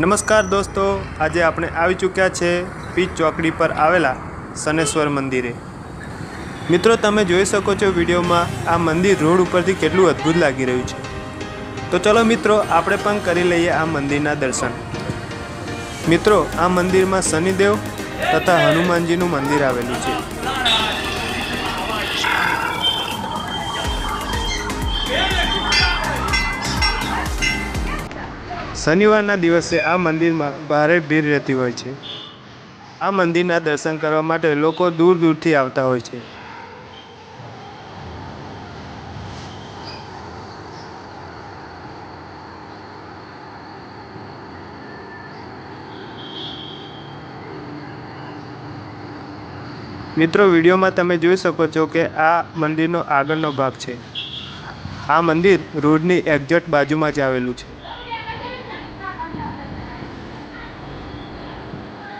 નમસ્કાર દોસ્તો, આજે આપણે આવી ચૂક્યા છે પીચ ચોકડી પર આવેલા શનેશ્વર મંદિરે। મિત્રો, તમે જોઈ શકો છો વિડીયોમાં આ મંદિર રોડ ઉપરથી કેટલું અદ્ભુત લાગી રહ્યું છે। તો ચલો મિત્રો, આપણે પણ કરી લઈએ આ મંદિરના દર્શન। મિત્રો, આ મંદિરમાં શનિદેવ તથા હનુમાનજીનું મંદિર આવેલું છે। શનિવારના દિવસે આ મંદિરમાં ભારે ભીડ રહેતી હોય છે। આ મંદિરના દર્શન કરવા માટે લોકો દૂર દૂરથી આવતા હોય છે। મિત્રો, વિડીયોમાં તમે જોઈ શકો છો કે આ મંદિરનો આગળનો ભાગ છે। આ મંદિર રોડની એક્ઝેક્ટ બાજુમાં જ આવેલું છે।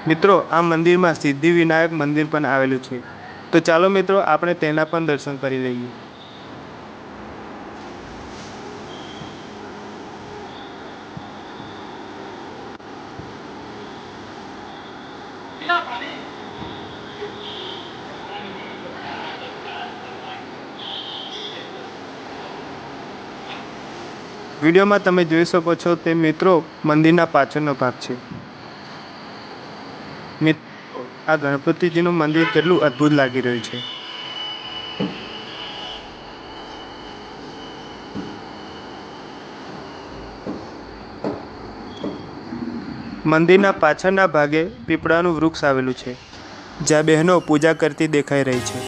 મિત્રો, આ મંદિરમાં સિદ્ધિવિનાયક મંદિર પણ આવેલું છે। તો ચાલો મિત્રો, આપણે તેના પણ દર્શન કરી લઈએ। વિડીયોમાં તમે જોઈ શકો છો તે મિત્રો મંદિરના પાછળનો ભાગ છે। આ ગણપતિજીનું મંદિર કેટલું અદ્ભુત લાગી રહ્યું છે। મંદિરના પાછળના ભાગે પીપળાનું વૃક્ષ આવેલું છે, જ્યાં બહેનો પૂજા કરતી દેખાઈ રહી છે।